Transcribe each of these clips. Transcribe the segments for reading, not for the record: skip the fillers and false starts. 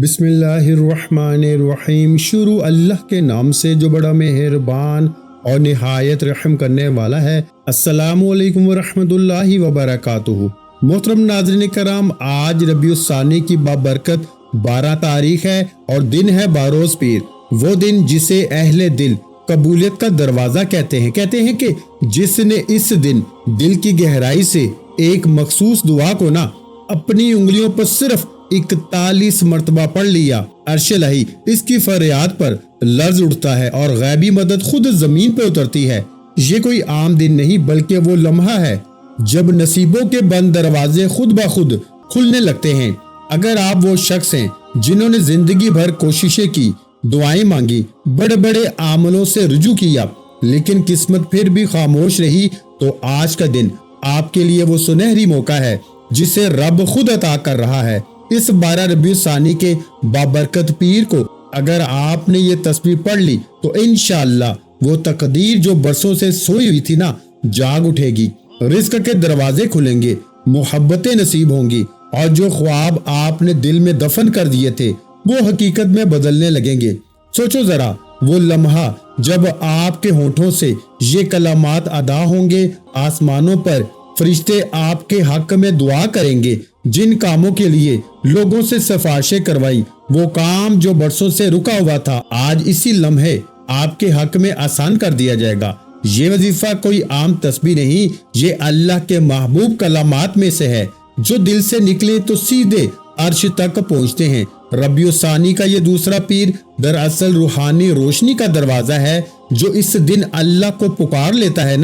بسم اللہ الرحمن الرحیم۔ شروع اللہ کے نام سے جو بڑا مہربان اور نہایت رحم کرنے والا ہے۔ السلام علیکم ورحمۃ اللہ وبرکاتہ۔ محترم ناظرین کرام، آج ربیع الثانی کی بابرکت 12 تاریخ ہے اور دن ہے باروز پیر، وہ دن جسے اہل دل قبولیت کا دروازہ کہتے ہیں کہ جس نے اس دن دل کی گہرائی سے ایک مخصوص دعا کو اپنی انگلیوں پر صرف 41 مرتبہ پڑھ لیا، عرش الہی اس کی فریاد پر لرز اٹھتا ہے اور غیبی مدد خود زمین پہ اترتی ہے۔ یہ کوئی عام دن نہیں بلکہ وہ لمحہ ہے جب نصیبوں کے بند دروازے خود بخود کھلنے لگتے ہیں۔ اگر آپ وہ شخص ہیں جنہوں نے زندگی بھر کوششیں کی، دعائیں مانگی، بڑے بڑے عملوں سے رجوع کیا، لیکن قسمت پھر بھی خاموش رہی، تو آج کا دن آپ کے لیے وہ سنہری موقع ہے جسے رب خود عطا کر رہا ہے۔ اس 12 ربیع الثانی کے بابرکت پیر کو اگر آپ نے یہ تسبیح پڑھ لی تو انشاءاللہ وہ تقدیر جو برسوں سے سوئی ہوئی تھی جاگ اٹھے گی، رزق کے دروازے کھلیں گے، محبتیں نصیب ہوں گی، اور جو خواب آپ نے دل میں دفن کر دیے تھے وہ حقیقت میں بدلنے لگیں گے۔ سوچو ذرا وہ لمحہ جب آپ کے ہونٹوں سے یہ کلمات ادا ہوں گے، آسمانوں پر فرشتے آپ کے حق میں دعا کریں گے، جن کاموں کے لیے لوگوں سے سفارشیں کروائی، وہ کام جو برسوں سے رکا ہوا تھا آج اسی لمحے آپ کے حق میں آسان کر دیا جائے گا۔ یہ وظیفہ کوئی عام تسبیح نہیں، یہ اللہ کے محبوب کلمات میں سے ہے جو دل سے نکلے تو سیدھے عرش تک پہنچتے ہیں۔ ربیع الثانی کا یہ دوسرا پیر دراصل روحانی روشنی کا دروازہ ہے۔ جو اس دن اللہ کو پکار لیتا ہے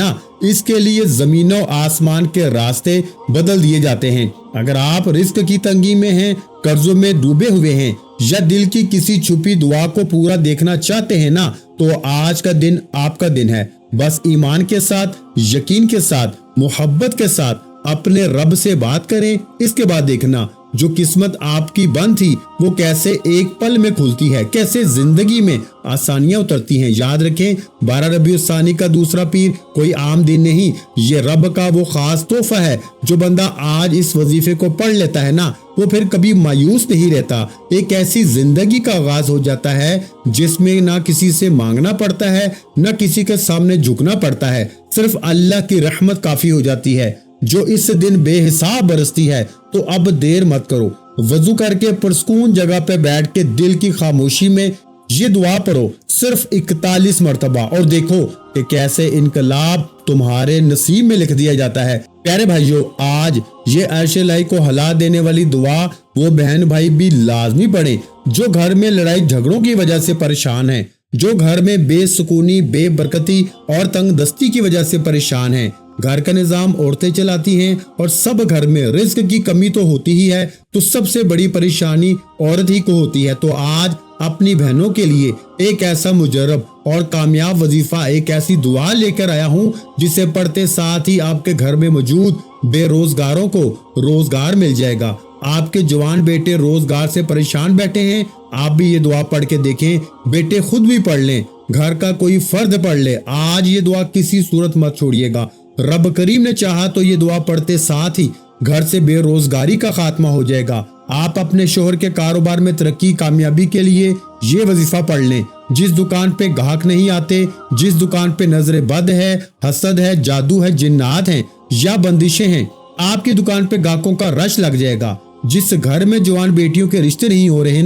اس کے لیے زمین و آسمان کے راستے بدل دیے جاتے ہیں۔ اگر آپ رزق کی تنگی میں ہیں، قرضوں میں ڈوبے ہوئے ہیں، یا دل کی کسی چھپی دعا کو پورا دیکھنا چاہتے ہیں تو آج کا دن آپ کا دن ہے۔ بس ایمان کے ساتھ، یقین کے ساتھ، محبت کے ساتھ اپنے رب سے بات کریں، اس کے بعد دیکھنا جو قسمت آپ کی بند تھی وہ کیسے ایک پل میں کھلتی ہے، کیسے زندگی میں آسانیاں اترتی ہیں۔ یاد رکھیں 12 ربیع الثانی کا دوسرا پیر کوئی عام دن نہیں، یہ رب کا وہ خاص تحفہ ہے۔ جو بندہ آج اس وظیفے کو پڑھ لیتا ہے وہ پھر کبھی مایوس نہیں رہتا۔ ایک ایسی زندگی کا آغاز ہو جاتا ہے جس میں نہ کسی سے مانگنا پڑتا ہے، نہ کسی کے سامنے جھکنا پڑتا ہے، صرف اللہ کی رحمت کافی ہو جاتی ہے جو اس دن بے حساب برستی ہے۔ تو اب دیر مت کرو، وضو کر کے پرسکون جگہ پہ بیٹھ کے دل کی خاموشی میں یہ دعا پڑھو صرف 41 مرتبہ، اور دیکھو کہ کیسے انقلاب تمہارے نصیب میں لکھ دیا جاتا ہے۔ پیارے بھائیوں، آج یہ عرش الہی کو ہلا دینے والی دعا وہ بہن بھائی بھی لازمی پڑھیں جو گھر میں لڑائی جھگڑوں کی وجہ سے پریشان ہیں، جو گھر میں بے سکونی، بے برکتی اور تنگ دستی کی وجہ سے پریشان ہیں۔ گھر کا نظام عورتیں چلاتی ہیں اور سب گھر میں رزق کی کمی تو ہوتی ہی ہے، تو سب سے بڑی پریشانی عورت ہی کو ہوتی ہے۔ تو آج اپنی بہنوں کے لیے ایک ایسا مجرب اور کامیاب وظیفہ، ایک ایسی دعا لے کر آیا ہوں جسے پڑھتے ساتھ ہی آپ کے گھر میں موجود بے روزگاروں کو روزگار مل جائے گا۔ آپ کے جوان بیٹے روزگار سے پریشان بیٹھے ہیں، آپ بھی یہ دعا پڑھ کے دیکھیں، بیٹے خود بھی پڑھ لیں، گھر کا کوئی فرد پڑھ لے۔ آج یہ دعا کسی صورت مت چھوڑیے گا۔ رب کریم نے چاہا تو یہ دعا پڑھتے ساتھ ہی گھر سے بے روزگاری کا خاتمہ ہو جائے گا۔ آپ اپنے شوہر کے کاروبار میں ترقی، کامیابی کے لیے یہ وظیفہ پڑھ لیں۔ جس دکان پہ گاہک نہیں آتے، جس دکان پہ نظر بد ہے، حسد ہے، جادو ہے، جنات ہیں یا بندشیں ہیں، آپ کی دکان پہ گاہکوں کا رش لگ جائے گا۔ جس گھر میں جوان بیٹیوں کے رشتے نہیں ہو رہے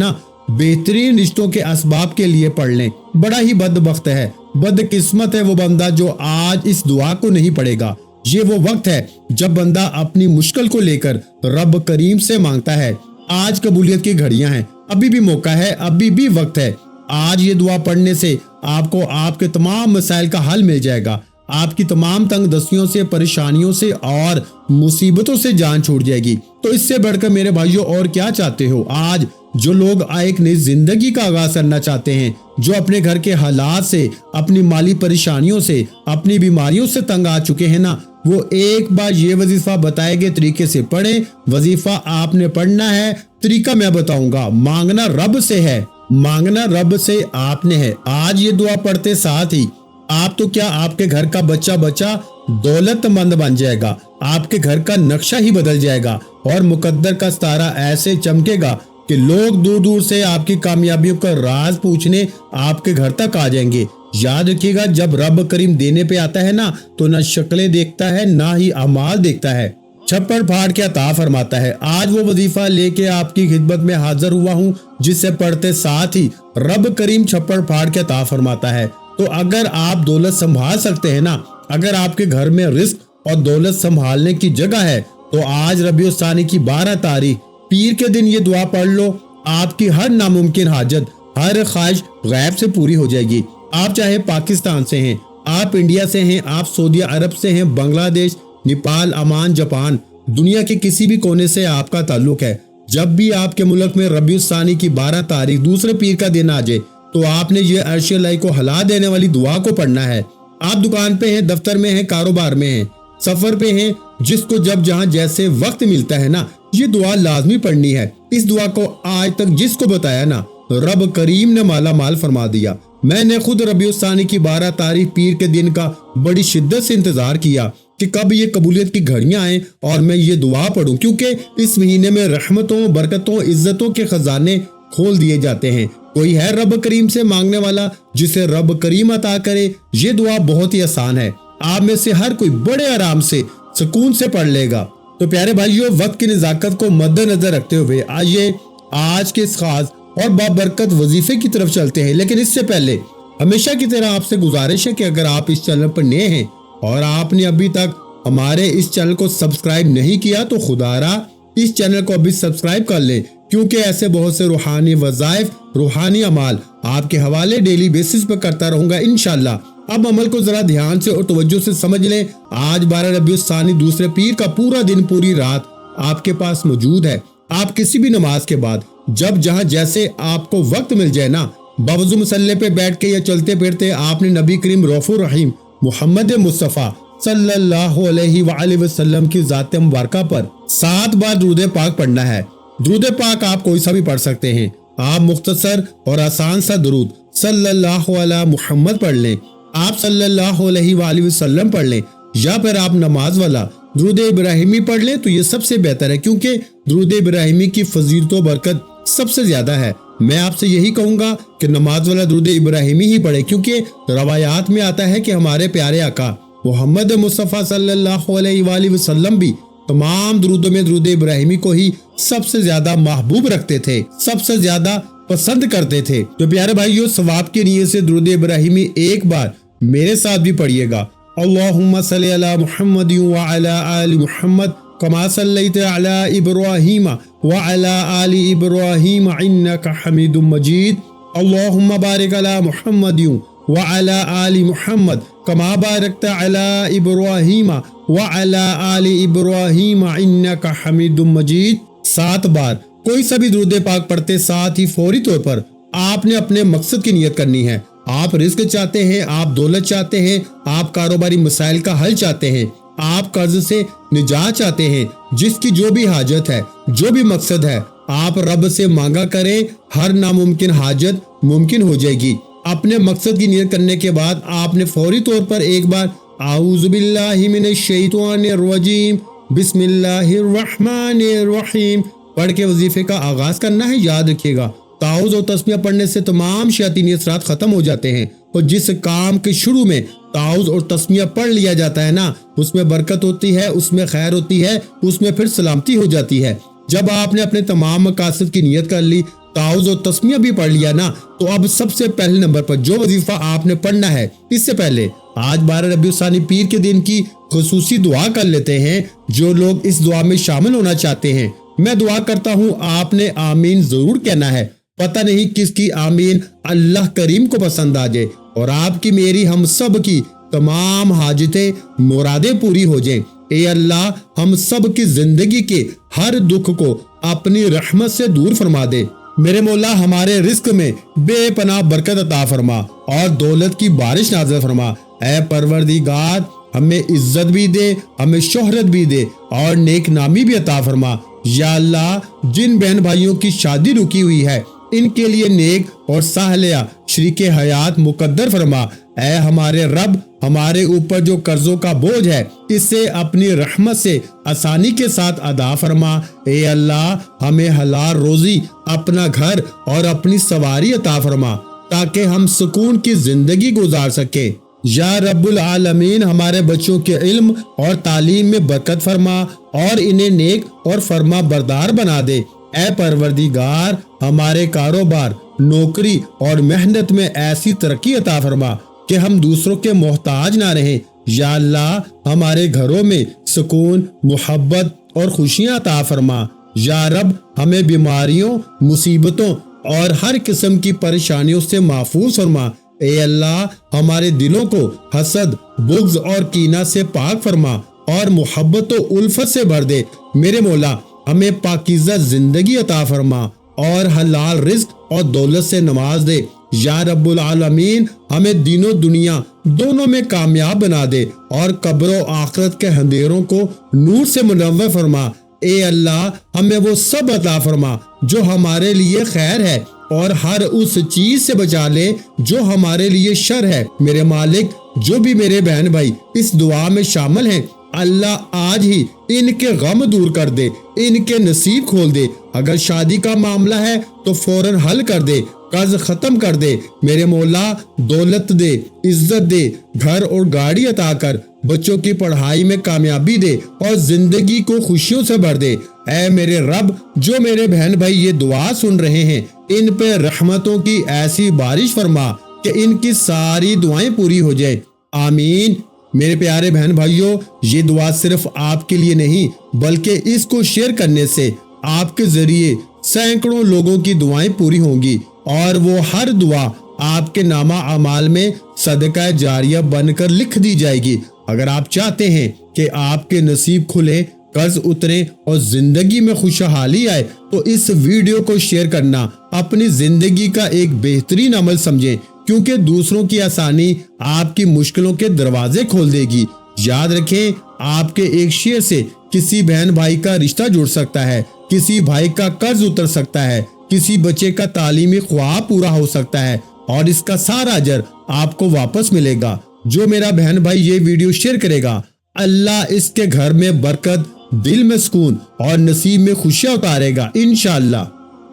بہترین رشتوں کے اسباب کے لیے پڑھ لیں۔ بڑا ہی بدبخت ہے، بد قسمت ہے وہ بندہ جو آج اس دعا کو نہیں پڑھے گا۔ یہ وہ وقت ہے جب بندہ اپنی مشکل کو لے کر رب کریم سے مانگتا ہے۔ آج قبولیت کی گھڑیاں ہیں، ابھی بھی موقع ہے، ابھی بھی وقت ہے۔ آج یہ دعا پڑھنے سے آپ کو آپ کے تمام مسائل کا حل مل جائے گا، آپ کی تمام تنگ دستیوں سے، پریشانیوں سے اور مصیبتوں سے جان چھوٹ جائے گی۔ تو اس سے بڑھ کر میرے بھائیوں اور کیا چاہتے ہو؟ آج جو لوگ ایک نئی زندگی کا آغاز کرنا چاہتے ہیں، جو اپنے گھر کے حالات سے، اپنی مالی پریشانیوں سے، اپنی بیماریوں سے تنگ آ چکے ہیں وہ ایک بار یہ وظیفہ بتائے گئے طریقے سے پڑھیں۔ وظیفہ آپ نے پڑھنا ہے، طریقہ میں بتاؤں گا، مانگنا رب سے ہے، مانگنا رب سے آپ نے ہے۔ آج یہ دعا پڑھتے ساتھ ہی آپ تو کیا، آپ کے گھر کا بچہ دولت مند بن جائے گا، آپ کے گھر کا نقشہ ہی بدل جائے گا اور مقدر کا ستارہ ایسے چمکے گا کہ لوگ دور دور سے آپ کی کامیابیوں کا راز پوچھنے آپ کے گھر تک آ جائیں گے۔ یاد رکھیے گا، جب رب کریم دینے پہ آتا ہے نا تو نہ شکلیں دیکھتا ہے نہ ہی اعمال دیکھتا ہے، چھپڑ پھاڑ کے عطا فرماتا ہے۔ آج وہ وظیفہ لے کے آپ کی خدمت میں حاضر ہوا ہوں جس سے پڑھتے ساتھ ہی رب کریم چھپڑ پھاڑ کے عطا فرماتا ہے۔ تو اگر آپ دولت سنبھال سکتے ہیں نا، اگر آپ کے گھر میں رزق اور دولت سنبھالنے کی جگہ ہے، تو آج ربیع الثانی کی 12 تاریخ پیر کے دن یہ دعا پڑھ لو، آپ کی ہر ناممکن حاجت، ہر خواہش غیب سے پوری ہو جائے گی۔ آپ چاہے پاکستان سے ہیں، آپ انڈیا سے ہیں، آپ سعودی عرب سے ہیں، بنگلہ دیش، نیپال، عمان، جاپان، دنیا کے کسی بھی کونے سے آپ کا تعلق ہے، جب بھی آپ کے ملک میں ربیع الثانی کی 12 تاریخ دوسرے پیر کا دن آ جائے تو آپ نے یہ عرش الہی کو ہلا دینے والی دعا کو پڑھنا ہے۔ آپ دکان پہ ہیں، دفتر میں ہیں، کاروبار میں ہیں، سفر پہ ہیں، جس کو جب جہاں جیسے وقت ملتا ہے نا، یہ دعا لازمی پڑھنی ہے۔ اس دعا کو آج تک جس کو بتایا نا، رب کریم نے مالا مال فرما دیا۔ میں نے خود ربیع الثانی کی 12 تاریخ پیر کے دن کا بڑی شدت سے انتظار کیا کہ کب یہ قبولیت کی گھڑیاں آئیں اور میں یہ دعا پڑھوں، کیونکہ اس مہینے میں رحمتوں، برکتوں، عزتوں کے خزانے کھول دیے جاتے ہیں۔ کوئی ہے رب کریم سے مانگنے والا جسے رب کریم عطا کرے؟ یہ دعا بہت ہی آسان ہے، آپ میں سے ہر کوئی بڑے آرام سے سکون سے پڑھ لے گا۔ تو پیارے بھائیوں، وقت کی نزاکت کو مد نظر رکھتے ہوئے آئیے آج کے اس خاص اور بابرکت وظیفے کی طرف چلتے ہیں۔ لیکن اس سے پہلے ہمیشہ کی طرح آپ سے گزارش ہے کہ اگر آپ اس چینل پر نئے ہیں اور آپ نے ابھی تک ہمارے اس چینل کو سبسکرائب نہیں کیا تو خدا را اس چینل کو ابھی سبسکرائب کر لیں، کیونکہ ایسے بہت سے روحانی وظائف، روحانی اعمال آپ کے حوالے ڈیلی بیسس پر کرتا رہوں گا انشاءاللہ۔ اب عمل کو ذرا دھیان سے اور توجہ سے سمجھ لیں۔ آج 12 ربیع الثانی دوسرے پیر کا پورا دن، پوری رات آپ کے پاس موجود ہے۔ آپ کسی بھی نماز کے بعد جب جہاں جیسے آپ کو وقت مل جائے نا، باوضو مسلح پہ بیٹھ کے یا چلتے پھرتے آپ نے نبی کریم رؤوف الرحیم محمد مصطفیٰ صلی اللہ علیہ وآلہ وسلم کی ذات مبارکہ پر 7 بار درود پاک پڑھنا ہے۔ درود پاک آپ کوئی سا بھی پڑھ سکتے ہیں، آپ مختصر اور آسان سا درود صلی اللہ علیہ محمد پڑھ لیں، آپ صلی اللہ علیہ وآلہ وسلم پڑھ لیں، یا پھر آپ نماز والا درود ابراہیمی پڑھ لیں تو یہ سب سے بہتر ہے، کیونکہ درود ابراہیمی کی فضیلت و برکت سب سے زیادہ ہے۔ میں آپ سے یہی کہوں گا کہ نماز والا درود ابراہیمی ہی پڑھے، کیونکہ روایات میں آتا ہے کہ ہمارے پیارے آقا محمد مصطفیٰ صلی اللہ علیہ وآلہ وسلم بھی تمام درودوں میں درود ابراہیمی کو ہی سب سے زیادہ محبوب رکھتے تھے، سب سے زیادہ پسند کرتے تھے۔ تو پیارے بھائیو، ثواب کی نیت سے درود ابراہیمی ایک بار میرے ساتھ بھی پڑھیے گا۔ اللہم صلی علی محمد وعلی آل محمد کما صلیت علی ابراہیم وعلی آل ابراہیم انک حمید مجید۔ اللہم بارک علی محمد وعلی آل محمد کما بارکت علی ابراہیم وعلی آل ابراہیم انک حمید مجید 7 بار کوئی سا بھی درود پاک پڑھتے ساتھ ہی فوری طور پر آپ نے اپنے مقصد کی نیت کرنی ہے۔ آپ رزق چاہتے ہیں، آپ دولت چاہتے ہیں، آپ کاروباری مسائل کا حل چاہتے ہیں، آپ قرض سے نجات چاہتے ہیں، جس کی جو بھی حاجت ہے، جو بھی مقصد ہے، آپ رب سے مانگا کریں، ہر ناممکن حاجت ممکن ہو جائے گی۔ اپنے مقصد کی نیت کرنے کے بعد آپ نے فوری طور پر ایک بار اعوذ باللہ من الشیطان الرجیم بسم اللہ الرحمن الرحیم پڑھ کے وظیفے کا آغاز کرنا ہے۔ یاد رکھیے گا، تعوذ اور تسمیہ پڑھنے سے تمام شیاطینی اثرات ختم ہو جاتے ہیں، اور جس کام کے شروع میں تعوذ اور تسمیہ پڑھ لیا جاتا ہے نا، اس میں برکت ہوتی ہے، اس میں خیر ہوتی ہے، اس میں پھر سلامتی ہو جاتی ہے۔ جب آپ نے اپنے تمام مقاصد کی نیت کر لی، تعوذ اور تسمیہ بھی پڑھ لیا نا، تو اب سب سے پہلے نمبر پر جو وظیفہ آپ نے پڑھنا ہے، اس سے پہلے آج 12 ربیع الثانی پیر کے دن کی خصوصی دعا کر لیتے ہیں۔ جو لوگ اس دعا میں شامل ہونا چاہتے ہیں، میں دعا کرتا ہوں آپ نے آمین ضرور کہنا ہے۔ پتہ نہیں کس کی آمین اللہ کریم کو پسند آ جائے اور آپ کی، میری، ہم سب کی تمام حاجتیں، مرادیں پوری ہو جائیں۔ اے اللہ، ہم سب کی زندگی کے ہر دکھ کو اپنی رحمت سے دور فرما دے۔ میرے مولا، ہمارے رزق میں بے پناہ برکت عطا فرما اور دولت کی بارش نازل فرما۔ اے پروردگار، ہمیں عزت بھی دے، ہمیں شہرت بھی دے اور نیک نامی بھی عطا فرما۔ یا اللہ، جن بہن بھائیوں کی شادی رکی ہوئی ہے، ان کے لیے نیک اور صالحہ شریک حیات مقدر فرما۔ اے ہمارے رب، ہمارے اوپر جو قرضوں کا بوجھ ہے اسے اپنی رحمت سے آسانی کے ساتھ ادا فرما۔ اے اللہ ہمیں حلال روزی، اپنا گھر اور اپنی سواری عطا فرما تاکہ ہم سکون کی زندگی گزار سکیں۔ یا رب العالمین ہمارے بچوں کے علم اور تعلیم میں برکت فرما اور انہیں نیک اور فرما بردار بنا دے۔ اے پروردگار ہمارے کاروبار، نوکری اور محنت میں ایسی ترقی عطا فرما کہ ہم دوسروں کے محتاج نہ رہیں۔ یا اللہ ہمارے گھروں میں سکون، محبت اور خوشیاں عطا فرما۔ یا رب ہمیں بیماریوں، مصیبتوں اور ہر قسم کی پریشانیوں سے محفوظ فرما۔ اے اللہ ہمارے دلوں کو حسد، بغض اور کینہ سے پاک فرما اور محبت و الفت سے بھر دے۔ میرے مولا ہمیں پاکیزہ زندگی عطا فرما اور حلال رزق اور دولت سے نواز دے۔ یا رب العالمین ہمیں دین و دنیا دونوں میں کامیاب بنا دے اور قبر و آخرت کے اندھیروں کو نور سے منور فرما۔ اے اللہ ہمیں وہ سب عطا فرما جو ہمارے لیے خیر ہے اور ہر اس چیز سے بچا لے جو ہمارے لیے شر ہے۔ میرے مالک جو بھی میرے بہن بھائی اس دعا میں شامل ہیں، اللہ آج ہی ان کے غم دور کر دے، ان کے نصیب کھول دے۔ اگر شادی کا معاملہ ہے تو فوراً حل کر دے، قرض ختم کر دے۔ میرے مولا دولت دے، عزت دے، گھر اور گاڑی عطا کر، بچوں کی پڑھائی میں کامیابی دے اور زندگی کو خوشیوں سے بھر دے۔ اے میرے رب جو میرے بہن بھائی یہ دعا سن رہے ہیں ان پہ رحمتوں کی ایسی بارش فرما کہ ان کی ساری دعائیں پوری ہو جائیں۔ آمین۔ میرے پیارے بہن بھائیوں یہ دعا صرف آپ کے لیے نہیں بلکہ اس کو شیئر کرنے سے آپ کے ذریعے سینکڑوں لوگوں کی دعائیں پوری ہوں گی اور وہ ہر دعا آپ کے نامہ اعمال میں صدقہ جاریہ بن کر لکھ دی جائے گی۔ اگر آپ چاہتے ہیں کہ آپ کے نصیب کھلے، قرض اترے اور زندگی میں خوشحالی آئے تو اس ویڈیو کو شیئر کرنا اپنی زندگی کا ایک بہترین عمل سمجھیں، کیونکہ دوسروں کی آسانی آپ کی مشکلوں کے دروازے کھول دے گی۔ یاد رکھیں آپ کے ایک شیئر سے کسی بہن بھائی کا رشتہ جڑ سکتا ہے، کسی بھائی کا قرض اتر سکتا ہے، کسی بچے کا تعلیمی خواب پورا ہو سکتا ہے اور اس کا سارا اجر آپ کو واپس ملے گا۔ جو میرا بہن بھائی یہ ویڈیو شیئر کرے گا اللہ اس کے گھر میں برکت، دل میں سکون اور نصیب میں خوشیاں اتارے گا انشاءاللہ۔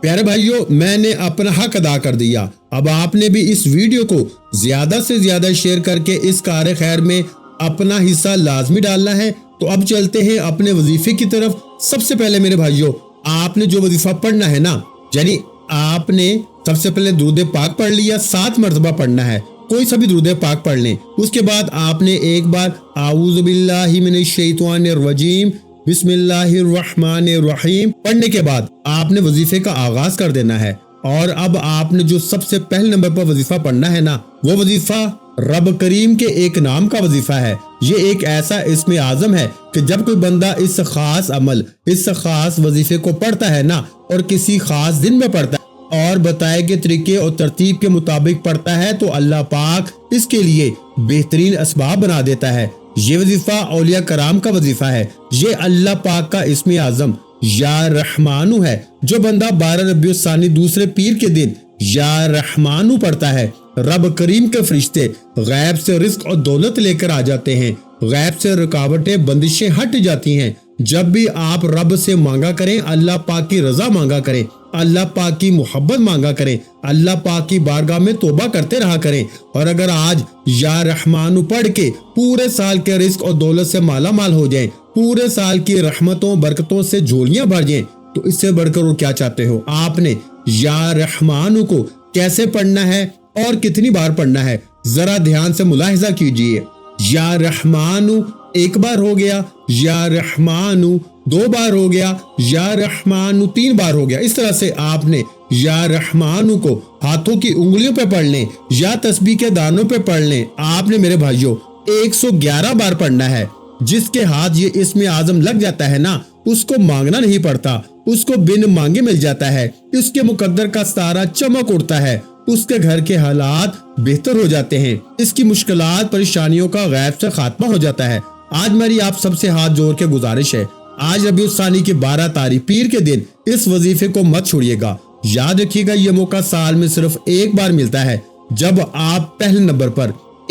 پیارے بھائیوں میں نے اپنا حق ادا کر دیا، اب آپ نے بھی اس ویڈیو کو زیادہ سے زیادہ شیئر کر کے اس کار خیر میں اپنا حصہ لازمی ڈالنا ہے۔ تو اب چلتے ہیں اپنے وظیفے کی طرف۔ سب سے پہلے میرے بھائیوں آپ نے جو وظیفہ پڑھنا ہے نا، یعنی آپ نے سب سے پہلے درود پاک پڑھ لیا، 7 مرتبہ پڑھنا ہے، کوئی سا بھی درود پاک پڑھ لیں۔ اس کے بعد آپ نے ایک بار اعوذ باللہ من الشیطان الرجیم بسم اللہ الرحمن الرحیم پڑھنے کے بعد آپ نے وظیفے کا آغاز کر دینا ہے۔ اور اب آپ نے جو سب سے پہلے نمبر پر وظیفہ پڑھنا ہے نا، وہ وظیفہ رب کریم کے ایک نام کا وظیفہ ہے۔ یہ ایک ایسا اسم اعظم ہے کہ جب کوئی بندہ اس خاص عمل، اس خاص وظیفے کو پڑھتا ہے نا اور کسی خاص دن میں پڑھتا ہے اور بتائے گئے طریقے اور ترتیب کے مطابق پڑھتا ہے تو اللہ پاک اس کے لیے بہترین اسباب بنا دیتا ہے۔ یہ وظیفہ اولیاء کرام کا وظیفہ ہے، یہ اللہ پاک کا اسم اعظم یا رحمانو ہے۔ جو بندہ 12 ربیع الثانی دوسرے پیر کے دن یا رحمانو پڑھتا ہے، رب کریم کے فرشتے غیب سے رزق اور دولت لے کر آ جاتے ہیں، غیب سے رکاوٹیں، بندشیں ہٹ جاتی ہیں۔ جب بھی آپ رب سے مانگا کریں، اللہ پاک کی رضا مانگا کریں، اللہ پاک کی محبت مانگا کریں، اللہ پاک کی بارگاہ میں توبہ کرتے رہا کریں۔ اور اگر آج یا رحمانو پڑھ کے پورے سال کے رزق اور دولت سے مالا مال ہو جائیں، پورے سال کی رحمتوں برکتوں سے جھولیاں بھر جائیں، تو اس سے بڑھ کر وہ کیا چاہتے ہو؟ آپ نے یا رحمانو کو کیسے پڑھنا ہے اور کتنی بار پڑھنا ہے ذرا دھیان سے ملاحظہ کیجئے۔ یا رحمانو ایک بار ہو گیا، یا رحمانو 2 بار ہو گیا، یا رحمانو 3 بار ہو گیا۔ اس طرح سے آپ نے یا رحمانو کو ہاتھوں کی انگلیوں پہ پڑھ لیں یا تسبیح کے دانوں پہ پڑھ لیں۔ آپ نے میرے بھائیوں 111 بار پڑھنا ہے۔ جس کے ہاتھ یہ اسم اعظم لگ جاتا ہے نا، اس کو مانگنا نہیں پڑتا، اس کو بن مانگے مل جاتا ہے، اس کے مقدر کا ستارہ چمک اڑتا ہے، اس کے گھر کے حالات بہتر ہو جاتے ہیں، اس کی مشکلات پریشانیوں کا غیب سے خاتمہ ہو جاتا ہے۔ آج میری آپ سب سے ہاتھ جوڑ کے گزارش ہے، آج ربیع الثانی کی 12 تاریخ پیر کے دن اس وظیفے کو مت چھوڑیے گا۔ یاد رکھیے گا یہ موقع سال میں صرف ایک بار ملتا ہے، جب آپ پہلے نمبر پر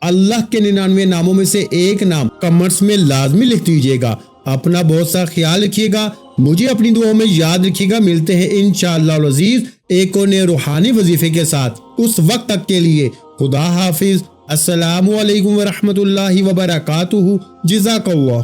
اللہ کے 99 ناموں میں سے ایک نام کمنٹس میں لازمی لکھ دیجیے گا۔ اپنا بہت سا خیال رکھیے گا، مجھے اپنی دعاؤں میں یاد رکھیے گا۔ ملتے ہیں انشاءاللہ العزیز ایک اور نئے روحانی وظیفے کے ساتھ، اس وقت تک کے لیے خدا حافظ۔ السلام علیکم ورحمۃ اللہ وبرکاتہ۔ جزاک اللہ۔